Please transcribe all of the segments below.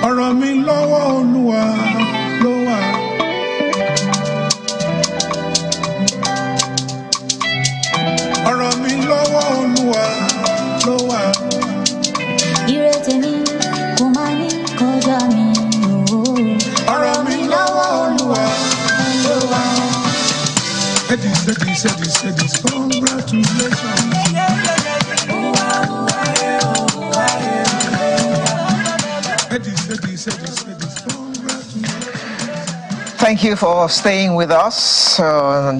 ọ̀rọ̀ mi lọ́wọ́ Olúwa ló wà. ọ̀rọ̀ mi lọ́wọ́ Olúwa ló wà. Ire tèmi kò máa ní kọjá mi o. ọ̀rọ̀ mi lọ́wọ́ Olúwa ló wà. Edis, congratulations. Thank you for staying with us.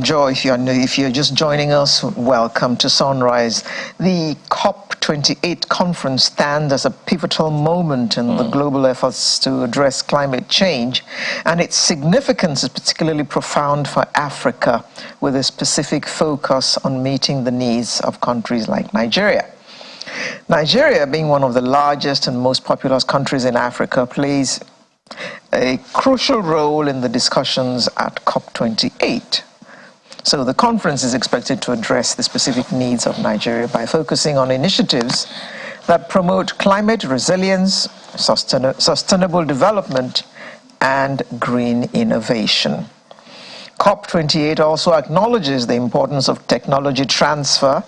Joy, if you're just joining us, welcome to Sunrise. The COP28 conference stands as a pivotal moment in the global efforts to address climate change, and its significance is particularly profound for Africa, with a specific focus on meeting the needs of countries like Nigeria. Nigeria, being one of the largest and most populous countries in Africa, plays a crucial role in the discussions at COP28. So the conference is expected to address the specific needs of Nigeria by focusing on initiatives that promote climate resilience, sustainable development, and green innovation. COP28 also acknowledges the importance of technology transfer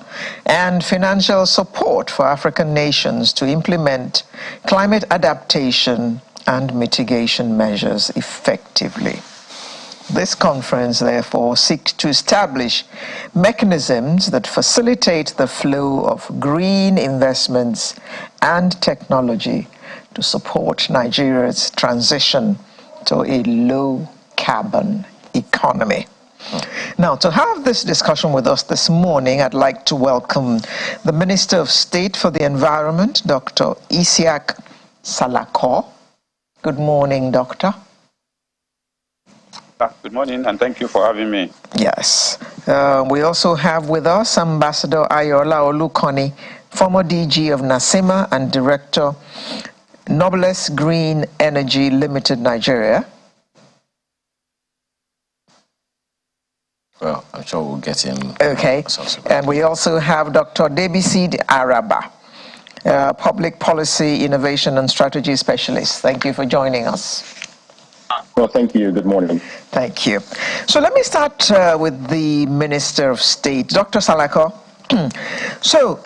and financial support for African nations to implement climate adaptation and mitigation measures effectively. This conference, therefore, seeks to establish mechanisms that facilitate the flow of green investments and technology to support Nigeria's transition to a low-carbon economy. Now, to have this discussion with us this morning, I'd like to welcome the Minister of State for the Environment, Dr. Isiaq Salako. Good morning, Doctor. Good morning, and thank you for having me. Yes. We also have with us Ambassador Ayola Olukoni, former DG of NACCIMA and Director, Nobles Green Energy Limited, Nigeria. Well, I'm sure we'll get him. Okay. And we also have Dr. Debisid Araba, Public Policy, Innovation and Strategy Specialist. Thank you for joining us. Well, thank you. Good morning. Thank you. So let me start with the Minister of State, Dr. Salako. So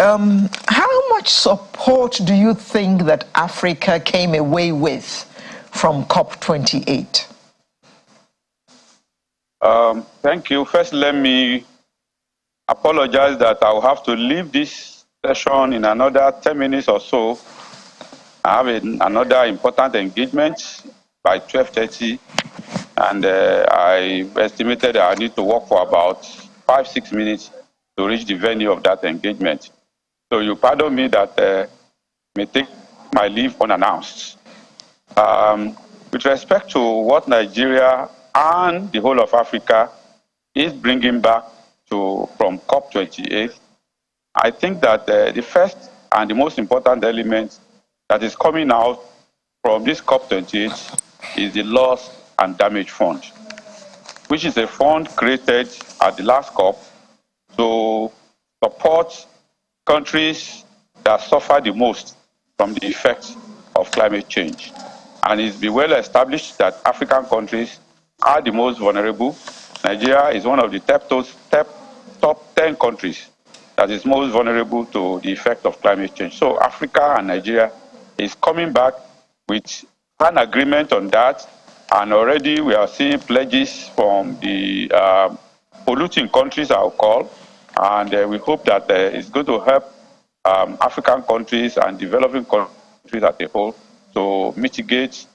how much support do you think that Africa came away with from COP28? Thank you. First, let me apologize that I will have to leave this session in another 10 minutes or so. I have another important engagement by 12:30, and I estimated I need to work for about 5-6 minutes to reach the venue of that engagement. So you pardon me that may take my leave unannounced. With respect to what Nigeria and the whole of Africa is bringing back from COP28, I think that the first and the most important element that is coming out from this COP28 is the Loss and Damage Fund, which is a fund created at the last COP to support countries that suffer the most from the effects of climate change. And it's been well established that African countries are the most vulnerable. Nigeria is one of the top 10 countries that is most vulnerable to the effect of climate change. So Africa and Nigeria is coming back with an agreement on that, and already we are seeing pledges from the polluting countries, I'll call, and we hope that it's going to help African countries and developing countries as a whole to mitigate,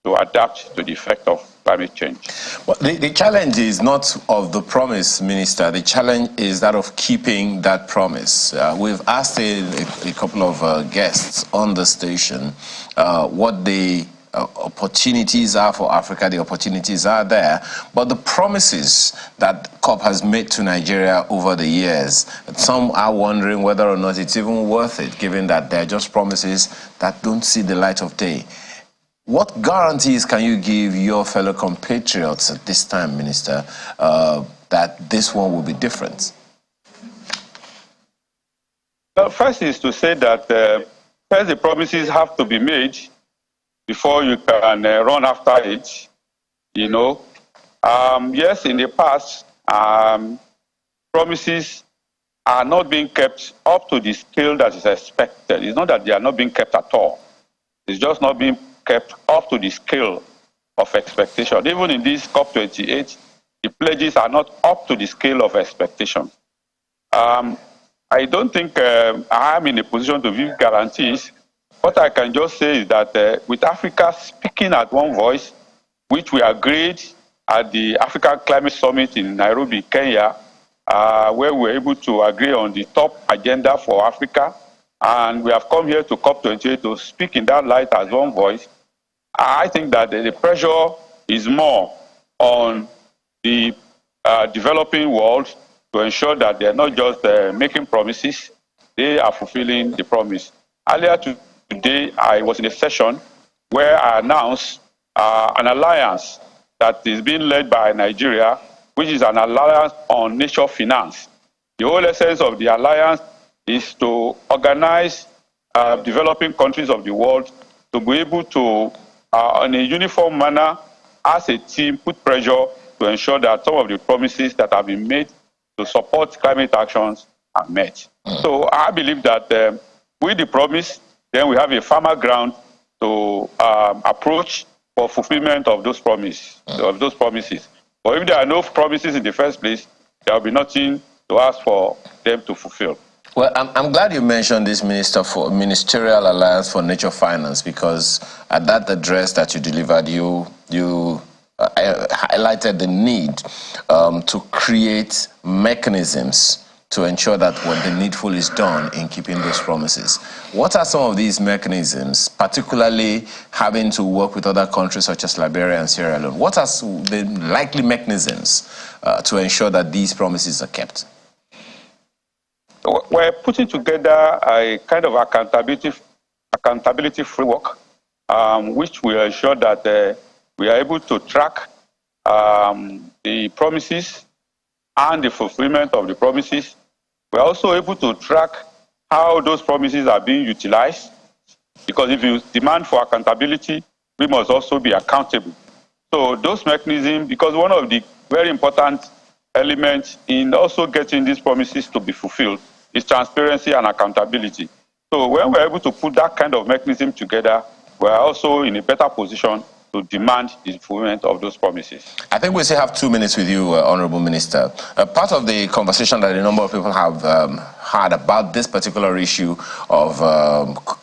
to adapt to the effect of climate change. Well, the challenge is not of the promise, Minister. The challenge is that of keeping that promise. We've asked a couple of guests on the station what the opportunities are for Africa. The opportunities are there, but the promises that COP has made to Nigeria over the years, some are wondering whether or not it's even worth it, given that they're just promises that don't see the light of day. What guarantees can you give your fellow compatriots at this time, Minister, that this one will be different? Well, first is to say that first the promises have to be made, before you can run after it, you know. Yes, in the past, promises are not being kept up to the scale that is expected. It's not that they are not being kept at all. It's just not being kept up to the scale of expectation. Even in this COP28, the pledges are not up to the scale of expectation. I don't think I'm in a position to give guarantees. What I can just say is that with Africa speaking at one voice, which we agreed at the African Climate Summit in Nairobi, Kenya, where we were able to agree on the top agenda for Africa, and we have come here to COP28 to speak in that light as one voice. I think that the pressure is more on the developing world to ensure that they're not just making promises, they are fulfilling the promise. Earlier today, I was in a session where I announced an alliance that is being led by Nigeria, which is an alliance on nature finance. The whole essence of the alliance is to organize developing countries of the world to be able to, in a uniform manner, as a team, put pressure to ensure that some of the promises that have been made to support climate actions are met. So I believe that with the promise, then we have a firmer ground to approach for fulfillment of those promises. But if there are no promises in the first place, there will be nothing to ask for them to fulfill. Well, I'm glad you mentioned this Ministerial Alliance for Nature Finance, because at that address that you delivered, you highlighted the need to create mechanisms to ensure that what the needful is done in keeping those promises. What are some of these mechanisms, particularly having to work with other countries such as Liberia and Sierra Leone? What are the likely mechanisms to ensure that these promises are kept? We're putting together a kind of accountability framework, which will ensure that we are able to track the promises and the fulfillment of the promises. We're also able to track how those promises are being utilized, because if you demand for accountability, we must also be accountable. So those mechanisms, because one of the very important elements in also getting these promises to be fulfilled is transparency and accountability. So when we're able to put that kind of mechanism together, we're also in a better position to demand the fulfillment of those promises. I think we still have 2 minutes with you, Honorable Minister. Part of the conversation that a number of people have had about this particular issue of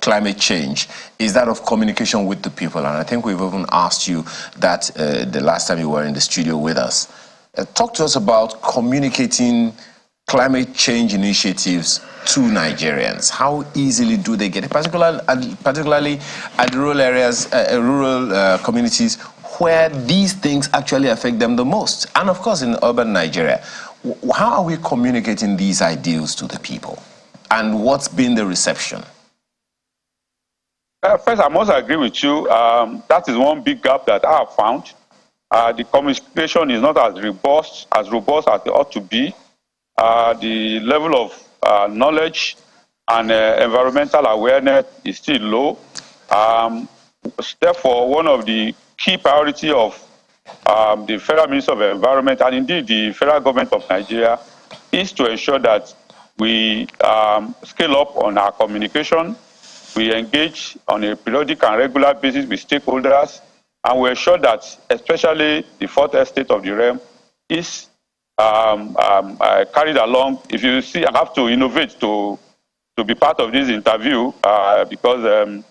climate change is that of communication with the people. And I think we've even asked you that the last time you were in the studio with us. Talk to us about communicating climate change initiatives to Nigerians. How easily do they get it, particularly at rural areas, rural communities where these things actually affect them the most? And of course, in urban Nigeria, how are we communicating these ideals to the people? And what's been the reception? First, I must agree with you. That is one big gap that I have found. The communication is not as robust as it ought to be. The level of knowledge and environmental awareness is still low. Therefore, one of the key priorities of the Federal Ministry of Environment and indeed the federal government of Nigeria is to ensure that we scale up on our communication, we engage on a periodic and regular basis with stakeholders, and we ensure that especially the fourth estate of the realm is carried along. If you see, I have to innovate to be part of this interview because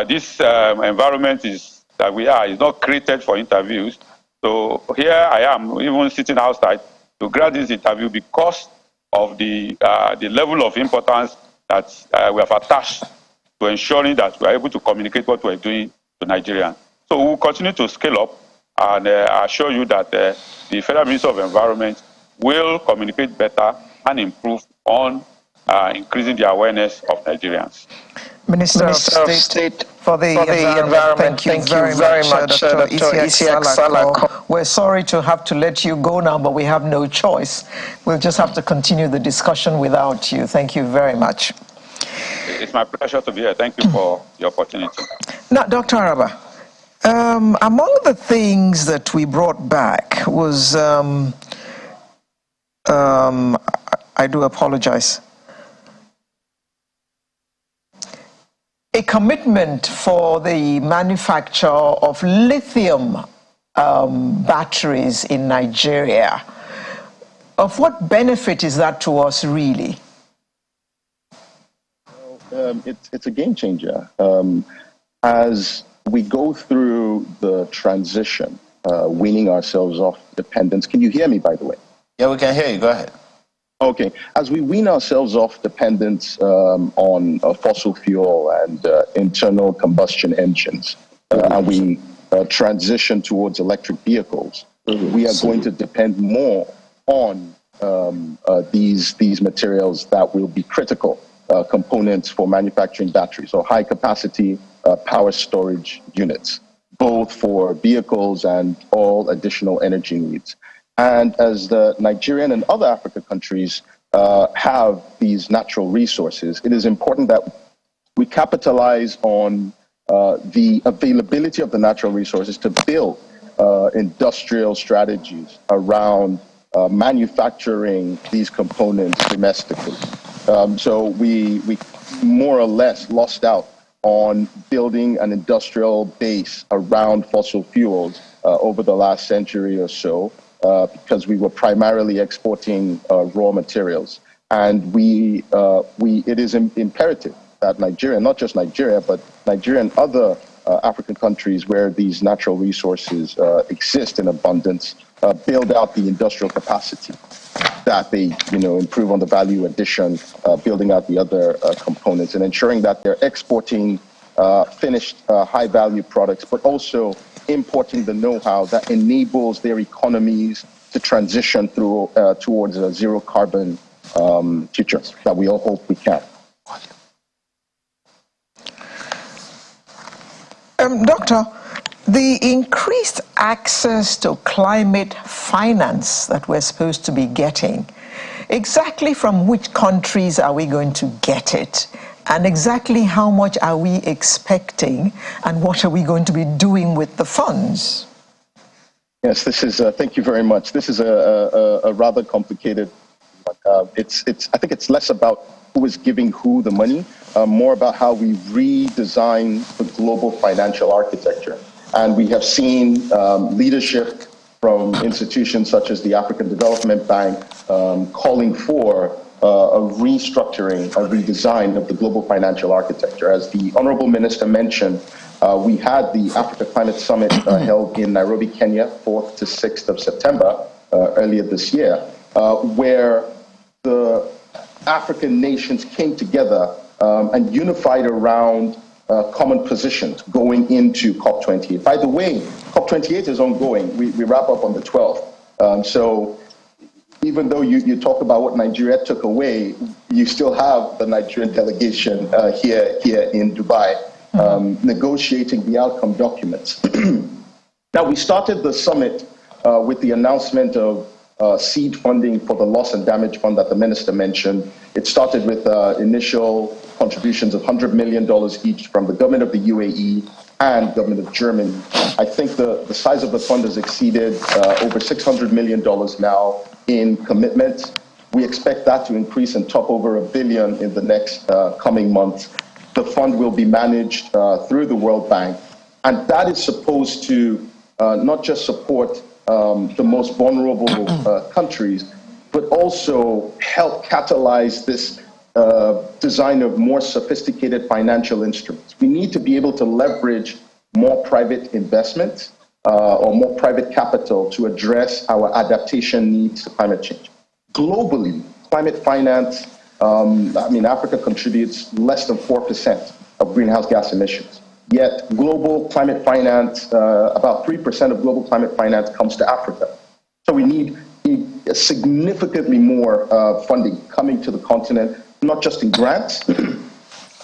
this environment is not created for interviews. So here I am, even sitting outside to grab this interview because of the level of importance that we have attached to ensuring that we are able to communicate what we are doing to Nigerians. So we will continue to scale up, and I assure you that the Federal Ministry of Environment will communicate better and improve on increasing the awareness of Nigerians. Minister of State for the Environment, thank you very much, Dr. Isiaq Salako. We're sorry to have to let you go now, but we have no choice. We'll just have to continue the discussion without you. Thank you very much. It's my pleasure to be here. Thank you for the opportunity. Now, Dr. Araba, among the things that we brought back was, I do apologize, a commitment for the manufacture of lithium batteries in Nigeria. Of what benefit is that to us, really? It's a game changer. As we go through the transition, weaning ourselves off dependence. Can you hear me, by the way? Yeah, we can hear you. Go ahead. Okay. As we wean ourselves off dependence on fossil fuel and internal combustion engines, and we transition towards electric vehicles, we are going to depend more on these materials that will be critical components for manufacturing batteries, or high capacity power storage units, both for vehicles and all additional energy needs. And as the Nigerian and other African countries have these natural resources, it is important that we capitalize on the availability of the natural resources to build industrial strategies around manufacturing these components domestically. So we more or less lost out on building an industrial base around fossil fuels over the last century or so, because we were primarily exporting raw materials. And it is imperative that Nigeria, not just Nigeria, but Nigeria and other African countries where these natural resources exist in abundance, build out the industrial capacity, that they improve on the value addition, building out the other components, and ensuring that they're exporting finished high-value products, but also importing the know-how that enables their economies to transition towards a zero-carbon future that we all hope we can. Doctor, the increased access to climate finance that we're supposed to be getting, exactly from which countries are we going to get it? And exactly how much are we expecting, and what are we going to be doing with the funds? Yes, this is, thank you very much. This is a rather complicated, I think it's less about who is giving who the money, more about how we redesign the global financial architecture. And we have seen leadership from institutions such as the African Development Bank calling for a restructuring, a redesign of the global financial architecture. As the Honorable Minister mentioned, we had the Africa Climate Summit held in Nairobi, Kenya, 4th to 6th of September earlier this year, where the African nations came together and unified around common positions going into COP28. By the way, COP28 is ongoing. We wrap up on the 12th. So even though you talk about what Nigeria took away, you still have the Nigerian delegation here in Dubai negotiating the outcome documents. Now, we started the summit with the announcement of seed funding for the loss and damage fund that the minister mentioned. It started with initial contributions of $100 million each from the government of the UAE and government of Germany. I think the size of the fund has exceeded over $600 million now in commitment. We expect that to increase and top over $1 billion in the next coming months. The fund will be managed through the World Bank, and that is supposed to not just support the most vulnerable countries, but also help catalyze this design of more sophisticated financial instruments. We need to be able to leverage more private investment or more private capital to address our adaptation needs to climate change. Globally, climate finance, Africa contributes less than 4% of greenhouse gas emissions. Yet global climate finance, about 3% of global climate finance comes to Africa. So we need significantly more funding coming to the continent, not just in grants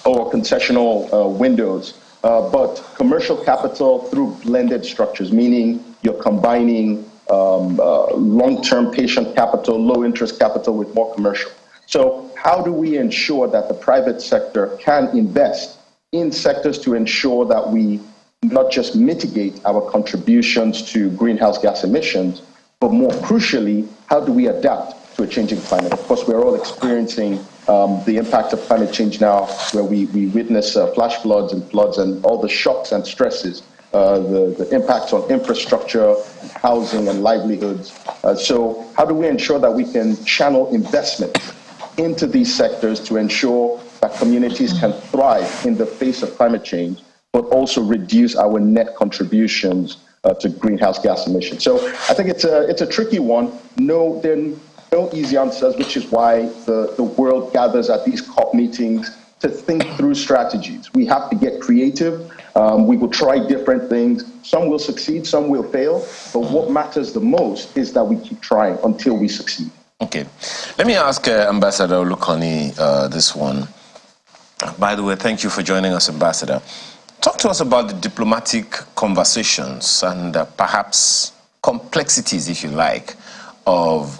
or concessional windows, but commercial capital through blended structures, meaning you're combining long-term patient capital, low-interest capital with more commercial. So how do we ensure that the private sector can invest in sectors to ensure that we not just mitigate our contributions to greenhouse gas emissions, but more crucially, how do we adapt to a changing climate? Of course, we're all experiencing the impact of climate change now, where we witness flash floods and all the shocks and stresses, the impacts on infrastructure, housing and livelihoods. So how do we ensure that we can channel investment into these sectors to ensure that communities can thrive in the face of climate change, but also reduce our net contributions to greenhouse gas emissions? So I think it's a tricky one. No, there are no easy answers, which is why the world gathers at these COP meetings to think through strategies. We have to get creative. We will try different things. Some will succeed, some will fail. But what matters the most is that we keep trying until we succeed. Okay. Let me ask Ambassador Olukoni this one. By the way, thank you for joining us, Ambassador. Talk to us about the diplomatic conversations and perhaps complexities, if you like, of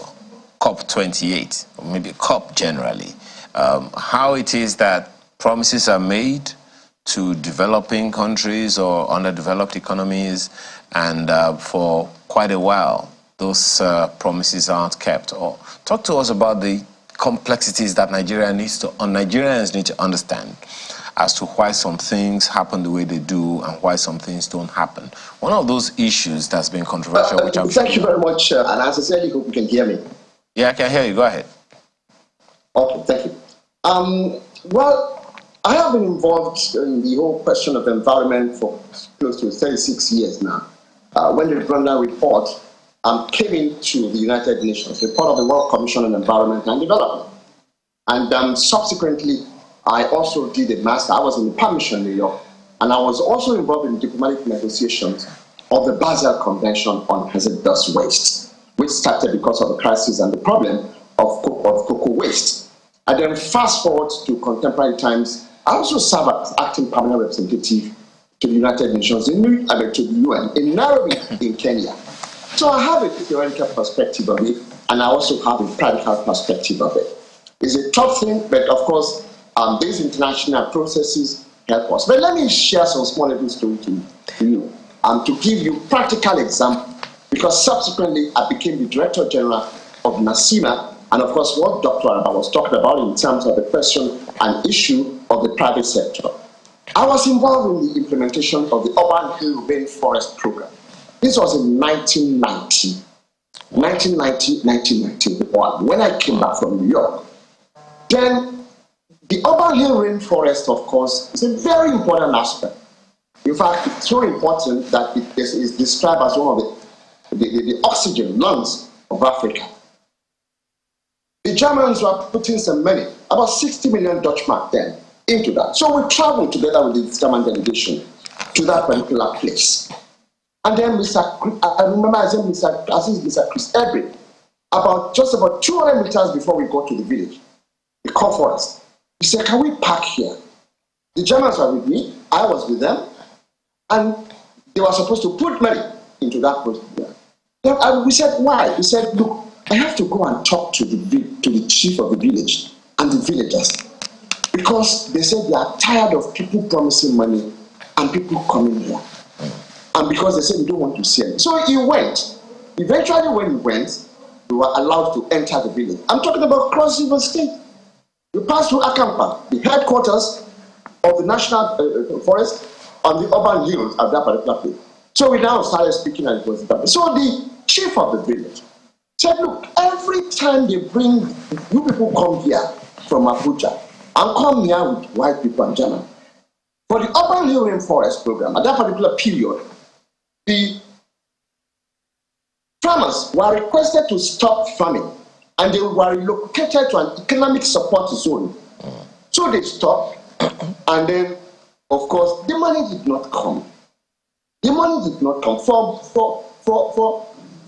COP28, or maybe COP generally. How it is that promises are made to developing countries or underdeveloped economies, and for quite a while, those promises aren't kept. Or talk to us about the complexities that Nigerians need to understand as to why some things happen the way they do and why some things don't happen. One of those issues that's been controversial, which I'm Thank you very much, and I sincerely hope you can hear me. Yeah, I can hear you. Go ahead. Okay, thank you. Well, I have been involved in the whole question of environment for close to 36 years now. When the Rwanda report came into the United Nations, report of the World Commission on Environment and Development. And subsequently, I also did a master. I was in the Permission, New York, and I was also involved in diplomatic negotiations of the Basel Convention on Hazardous Waste, which started because of the crisis and the problem of cocoa waste. And then fast forward to contemporary times, I also serve as acting permanent representative to the United Nations to the UN in Nairobi, in Kenya. So I have a theoretical perspective of it, and I also have a practical perspective of it. It's a tough thing, but of course, these international processes help us. But let me share some small little story to you, to give you practical example, because subsequently I became the Director General of NACCIMA, and of course what Dr. Araba was talking about in terms of the question and issue of the private sector. I was involved in the implementation of the Urban Hill Rainforest Program. This was in 1991, when I came back from New York. Then the Urban Hill Rainforest, of course, is a very important aspect. In fact, it's so important that it is described as one of the oxygen lungs of Africa. The Germans were putting some money, about 60 million Dutch mark then, into that. So we traveled together with the German delegation to that particular place. And then I remember Mr. Chris Ebre, just about 200 meters before we got to the village, the core forest. He said, can we park here? The Germans were with me, I was with them, and they were supposed to put money into that project. And we said, why? He said, look, I have to go and talk to the chief of the village and the villagers, because they said they are tired of people promising money and people coming here. And because they said we don't want to see it. So he went. Eventually, when he went, we were allowed to enter the village. I'm talking about Cross River State. We passed through Akampa, the headquarters of the National Forest on the urban hills at that particular place. So we now started speaking and it was done. So the chief of the village said, look, every time they bring, you people come here from Abuja and come here with white people and German. For the Urban Hill Rainforest Program, at that particular period, the farmers were requested to stop farming and they were relocated to an economic support zone. So they stopped, and then, of course, the money did not come. The money did not come for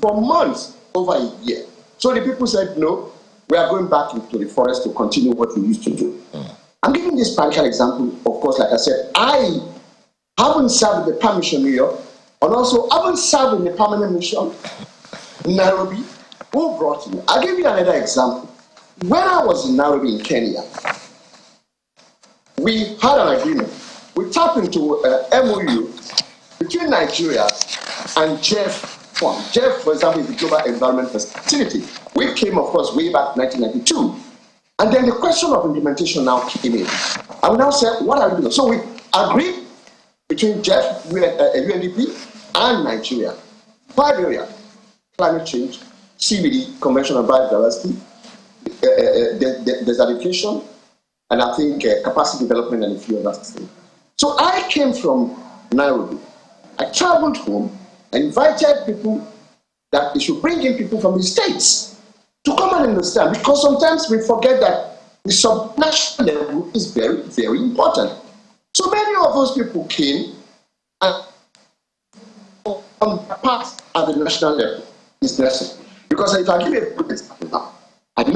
months, over a year. So the people said, no, we are going back into the forest to continue what we used to do. I'm giving this practical example, of course, like I said, I haven't served in the Permission, New York, and also haven't served in the permanent mission in Nairobi. Who brought me? I'll give you another example. when I was in Nairobi in Kenya, we had an agreement. We tapped into MOU between Nigeria and Jeff. Jeff, for example, is the Global Environment Facility. We came, of course, way back 1992. And then the question of implementation now came in. I will now say, what are we doing? So we agreed between Jeff, UNDP, and Nigeria. 5 areas: climate change, CBD, Convention on Biodiversity, desertification, and I think capacity development and a few other things. So I came from Nairobi. I traveled home and invited people that they should bring in people from the states to come and understand, because sometimes we forget that the subnational level is very, very important. So many of those people came and on the part at the national level is necessary. Because if I give you a good example now, by the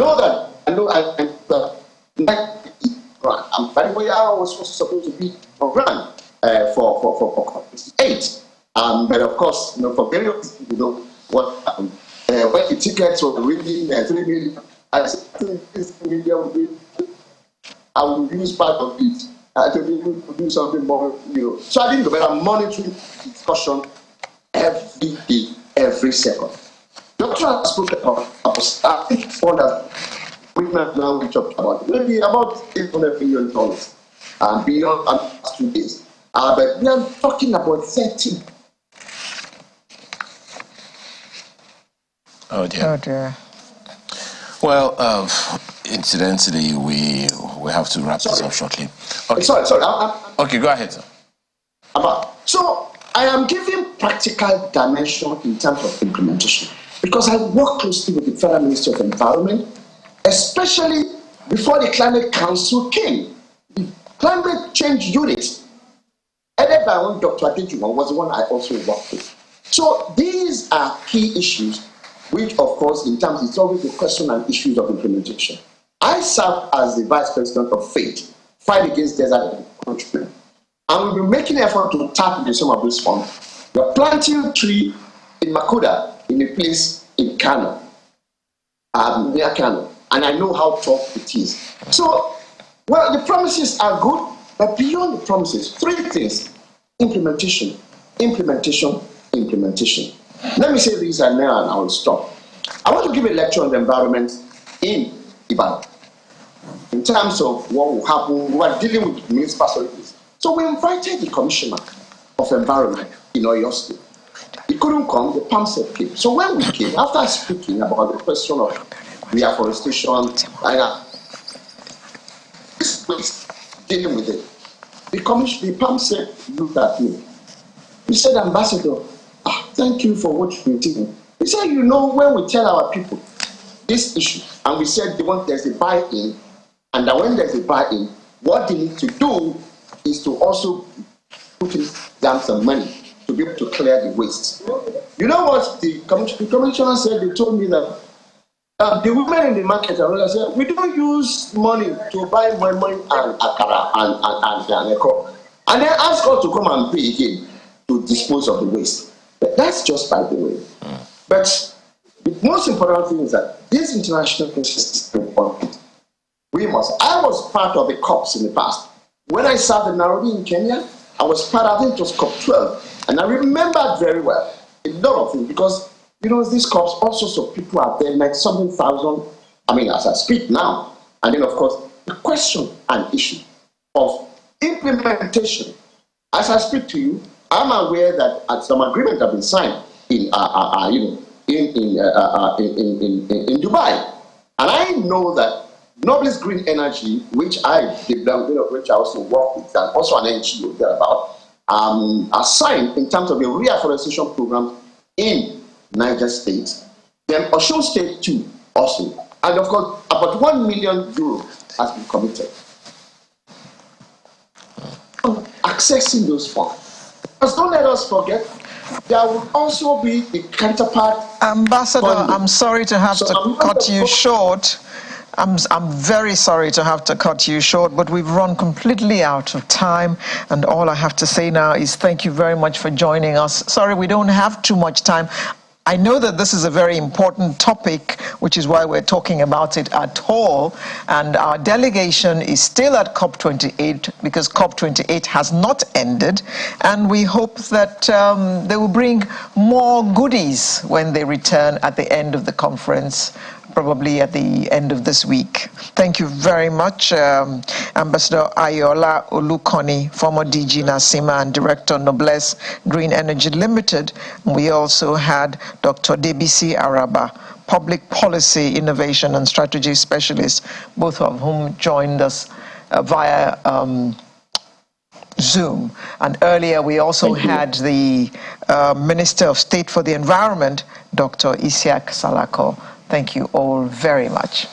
way, I was supposed to be on run for 8. But of course, for various people, what happened. When the tickets were reading 3 million, I said 3 million, I will use part of it to do something more, So I didn't know, but I'm monitoring discussion every day, every second. Dr. spoke about, I think for that, we now we talked about maybe about $800 million beyond 2 days. But we are talking about 30. Oh dear. Oh dear. Well, incidentally, we have to wrap this up shortly. Okay. Sorry. Okay, go ahead, sir. So I am giving practical dimension in terms of implementation, because I work closely with the Federal Ministry of Environment, especially before the Climate Council came. The Climate Change Unit, headed by one Dr. Aide, was the one I also worked with. So these are key issues, which, of course, in terms, it's always the question and issues of implementation. I serve as the Vice President of FAID, Fight Against Desert Encroachment, and we'll be making an effort to tap into some of these funds. We're planting a tree in Makuda, in a place in Kano, near Kano, and I know how tough it is. So, well, the promises are good, but beyond the promises, 3 things: implementation. Let me say these and now, and I will stop. I want to give a lecture on the environment in Ibadan. In terms of what will happen, we are dealing with municipal authorities. So we invited the Commissioner of Environment in Oyo State. He couldn't come, the PAMSEP came. So when we came, after speaking about the question of reforestation, dealing with it, the PAMSEP looked at me. He said, Ambassador, thank you for what you're doing. He said, when we tell our people this issue, and we said there's a buy-in, and that when there's a buy-in, what they need to do is to also put in them some money to be able to clear the waste. You know what the commissioner said? They told me that the women in the market are said, we don't use money to buy money and akara and echo, and then ask us to come and pay again to dispose of the waste. But that's just by the way. But the most important thing is that this international process is important. I was part of the COPs in the past. When I served in Nairobi in Kenya, I was part of, I think it was COP12, and I remember very well a lot of things, because these COPs, all sorts of people are there, like something thousand, as I speak now. And then of course the question and issue of implementation. As I speak to you, I'm aware that some agreement have been signed in Dubai, and I know that Nobles Green Energy, which I developed, which I also work with, and also an NGO thereabout, are signed in terms of the reforestation program in Niger State, then Osun State too also, and of course about €1 million has been committed. Accessing those funds. Because don't let us forget, there will also be the counterpart. Ambassador, funding. I'm sorry to have to cut you short. I'm very sorry to have to cut you short, but we've run completely out of time, and all I have to say now is thank you very much for joining us. Sorry, we don't have too much time. I know that this is a very important topic, which is why we're talking about it at all. And our delegation is still at COP28 because COP28 has not ended. And we hope that they will bring more goodies when they return at the end of the conference, probably at the end of this week. Thank you very much, Ambassador Ayola Olukoni, former DG NACCIMA and Director Noblesse Green Energy Limited. We also had Dr. Debisi Araba, Public Policy, Innovation and Strategy Specialist, both of whom joined us via Zoom. And earlier we also had the Minister of State for the Environment, Dr. Isiaq Salako. Thank you all very much.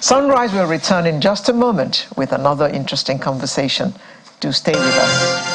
Sunrise will return in just a moment with another interesting conversation. Do stay with us.